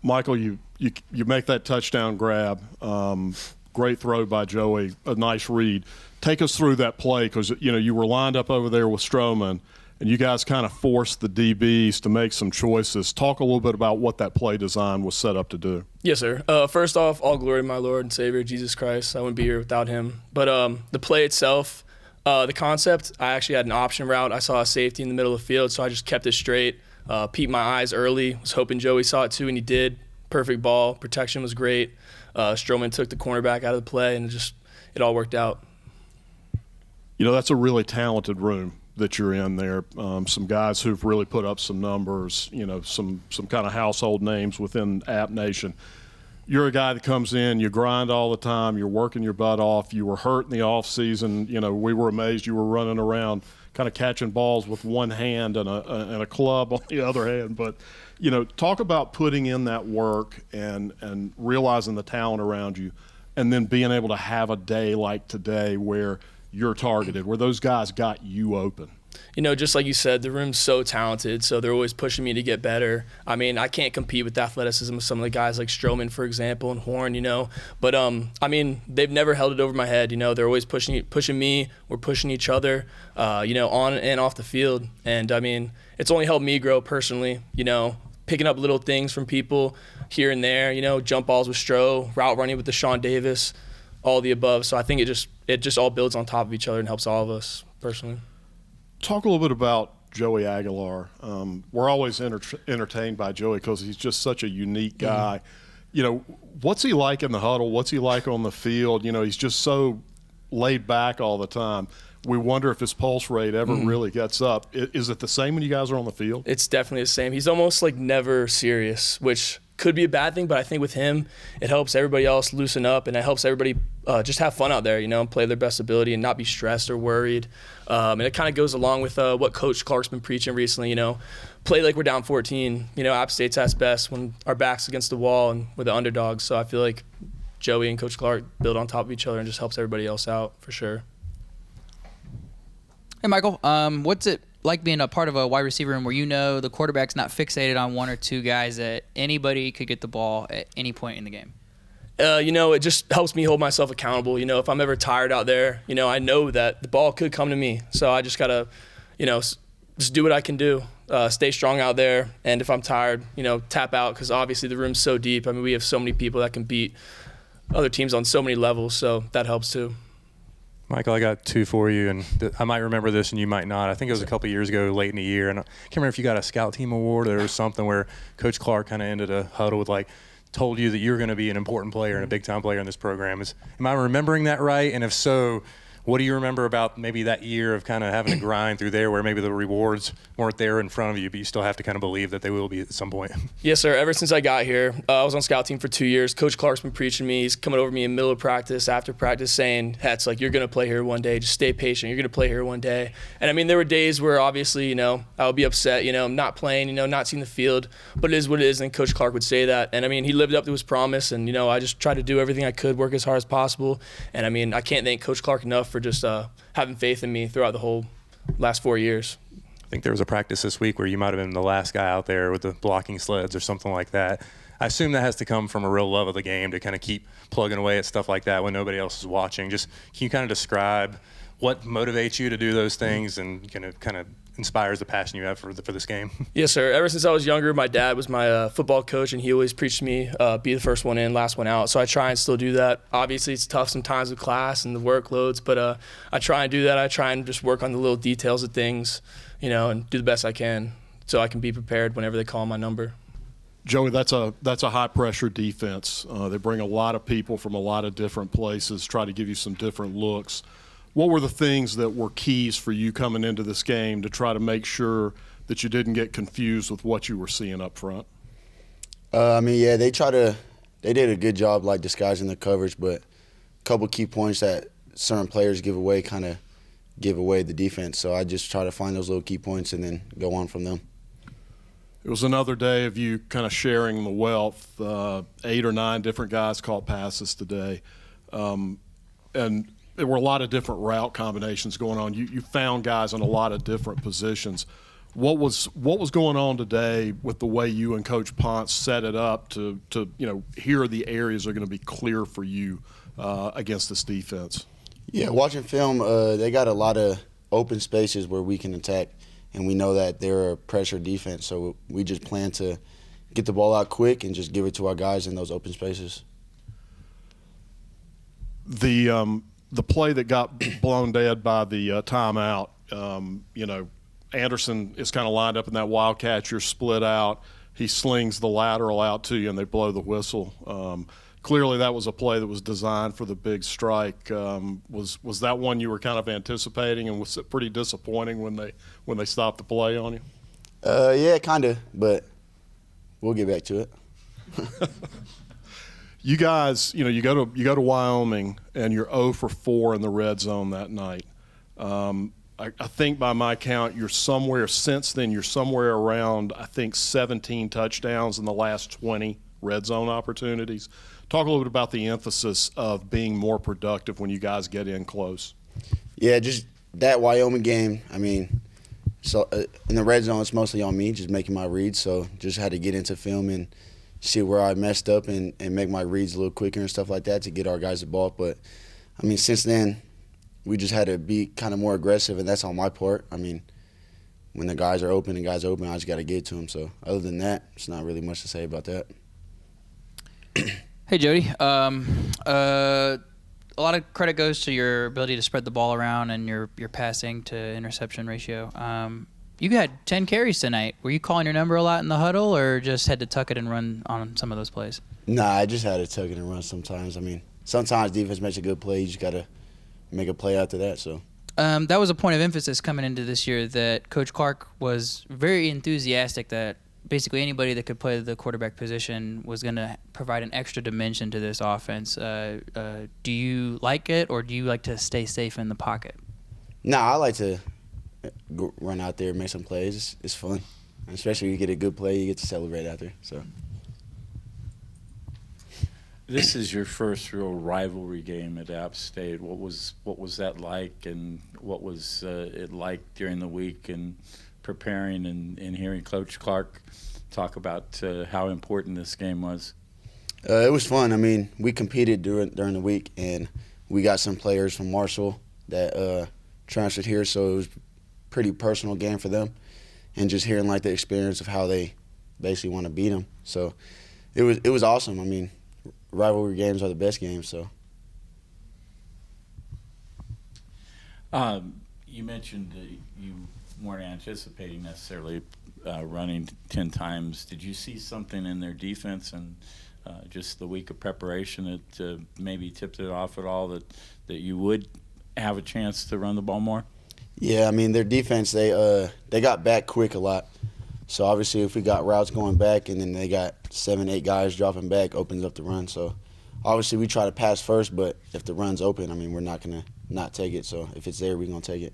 Michael, you make that touchdown grab. Great throw by Joey, a nice read. Take us through that play because, you were lined up over there with Stroman, and you guys kind of forced the DBs to make some choices. Talk a little bit about what that play design was set up to do. Yes, sir. First off, all glory to my Lord and Savior, Jesus Christ. I wouldn't be here without him. But the play itself, the concept, I actually had an option route. I saw a safety in the middle of the field, so I just kept it straight, peeped my eyes early, was hoping Joey saw it too, and he did. Perfect ball. Protection was great. Stroman took the cornerback out of the play, and it all worked out. That's a really talented room that you're in there. Some guys who've really put up some numbers, some kind of household names within App Nation. You're a guy that comes in, you grind all the time, you're working your butt off. You were hurt in the off season. We were amazed you were running around kind of catching balls with one hand and a club on the other hand. But, talk about putting in that work and realizing the talent around you and then being able to have a day like today where you're targeted, where those guys got you open. Just like you said, the room's so talented, so they're always pushing me to get better. I mean, I can't compete with the athleticism of some of the guys like Stroman, for example, and Horn, But, they've never held it over my head, They're always pushing me. We're pushing each other, on and off the field. And, it's only helped me grow personally, picking up little things from people here and there, jump balls with Stro, route running with Deshaun Davis, all the above. So I think it just all builds on top of each other and helps all of us personally. Talk a little bit about Joey Aguilar. We're always entertained by Joey because he's just such a unique guy. What's he like in the huddle? What's he like on the field? He's just so laid back all the time. We wonder if his pulse rate ever really gets up. Is it the same when you guys are on the field? It's definitely the same. He's almost like never serious, which could be a bad thing, but I think with him, it helps everybody else loosen up, and it helps everybody just have fun out there, and play their best ability and not be stressed or worried. And it kind of goes along with what Coach Clark's been preaching recently, play like we're down 14. App State's at best when our back's against the wall and we're the underdogs. So I feel like Joey and Coach Clark build on top of each other and just helps everybody else out for sure. Hey, Michael, what's it like being a part of a wide receiver room where the quarterback's not fixated on one or two guys, that anybody could get the ball at any point in the game? It just helps me hold myself accountable. If I'm ever tired out there, I know that the ball could come to me. So I just got to, just do what I can do, stay strong out there. And if I'm tired, tap out, because obviously the room's so deep. We have so many people that can beat other teams on so many levels, so that helps too. Michael, I got two for you, and I might remember this and you might not. I think it was a couple of years ago, late in the year, and I can't remember if you got a scout team award or something where Coach Clark kind of ended a huddle with told you that you're going to be an important player and a big-time player in this program. Am I remembering that right? And if so, what do you remember about maybe that year of kind of having to grind through there where maybe the rewards weren't there in front of you, but you still have to kind of believe that they will be at some point? Yes, sir. Ever since I got here, I was on scout team for 2 years. Coach Clark's been preaching me. He's coming over to me in the middle of practice, after practice, saying, Hetzel, you're going to play here one day. Just stay patient. You're going to play here one day. And, there were days where obviously, I would be upset, not playing, not seeing the field. But it is what it is, and Coach Clark would say that. And, he lived up to his promise. And, I just tried to do everything I could, work as hard as possible. And, I can't thank Coach Clark enough for just having faith in me throughout the whole last 4 years. I think there was a practice this week where you might have been the last guy out there with the blocking sleds or something like that. I assume that has to come from a real love of the game to kind of keep plugging away at stuff like that when nobody else is watching. Just can you kind of describe what motivates you to do those things and kind of inspires the passion you have for this game? Yes, sir. Ever since I was younger, my dad was my football coach, and he always preached to me, be the first one in, last one out. So I try and still do that. Obviously, it's tough sometimes with class and the workloads, but I try and do that. I try and just work on the little details of things, and do the best I can so I can be prepared whenever they call my number. Joey, that's a high-pressure defense. They bring a lot of people from a lot of different places, try to give you some different looks. What were the things that were keys for you coming into this game to try to make sure that you didn't get confused with what you were seeing up front? They did a good job disguising the coverage, but a couple key points that certain players give away kind of give away the defense. So I just try to find those little key points and then go on from them. It was another day of you kind of sharing the wealth. 8 or 9 different guys caught passes today. And there were a lot of different route combinations going on. You found guys in a lot of different positions. What was going on today with the way you and Coach Ponce set it up to here are the areas that are going to be clear for you against this defense? Yeah, watching film, they got a lot of open spaces where we can attack, and we know that they're a pressure defense, so we just plan to get the ball out quick and just give it to our guys in those open spaces. The play that got blown dead by the timeout, Anderson is kind of lined up in that wildcat. You're split out. He slings the lateral out to you, and they blow the whistle. Clearly, that was a play that was designed for the big strike. Was that one you were kind of anticipating, and was it pretty disappointing when they stopped the play on you? Yeah, kind of, but we'll get back to it. You guys, you go to Wyoming, and you're 0 for 4 in the red zone that night. I think by my count, you're somewhere around, I think, 17 touchdowns in the last 20 red zone opportunities. Talk a little bit about the emphasis of being more productive when you guys get in close. Yeah, just that Wyoming game, I mean, so in the red zone, it's mostly on me, just making my reads. So just had to get into film and see where I messed up and make my reads a little quicker and stuff like that to get our guys the ball. But, I mean, since then, we just had to be kind of more aggressive, and that's on my part. I mean, when the guys are open, I just got to get to them. So other than that, it's not really much to say about that. Hey, Jody. A lot of credit goes to your ability to spread the ball around and your passing to interception ratio. You had 10 carries tonight. Were you calling your number a lot in the huddle, or just had to tuck it and run on some of those plays? Nah, I just had to tuck it and run sometimes. I mean, sometimes defense makes a good play. You just got to make a play after that. So that was a point of emphasis coming into this year, that Coach Clark was very enthusiastic that basically anybody that could play the quarterback position was going to provide an extra dimension to this offense. Do you like it, or do you like to stay safe in the pocket? Nah, I like to run out there and make some plays. It's fun. And especially when you get a good play, you get to celebrate out there. So this is your first real rivalry game at App State. What was that like, and what was it like during the week and preparing and hearing Coach Clark talk about how important this game was? It was fun. I mean, we competed during the week, and we got some players from Marshall that transferred here, so it was a pretty personal game for them, and just hearing like the experience of how they basically want to beat them. So it was awesome. I mean, rivalry games are the best games. So you mentioned that you weren't anticipating necessarily running 10 times. Did you see something in their defense and just the week of preparation that maybe tipped it off at all that you would have a chance to run the ball more? Yeah, I mean, their defense, they got back quick a lot. So obviously if we got routes going back and then they got 7, 8 guys dropping back, opens up the run. So obviously we try to pass first, but if the run's open, I mean, we're not going to not take it. So if it's there, we're going to take it.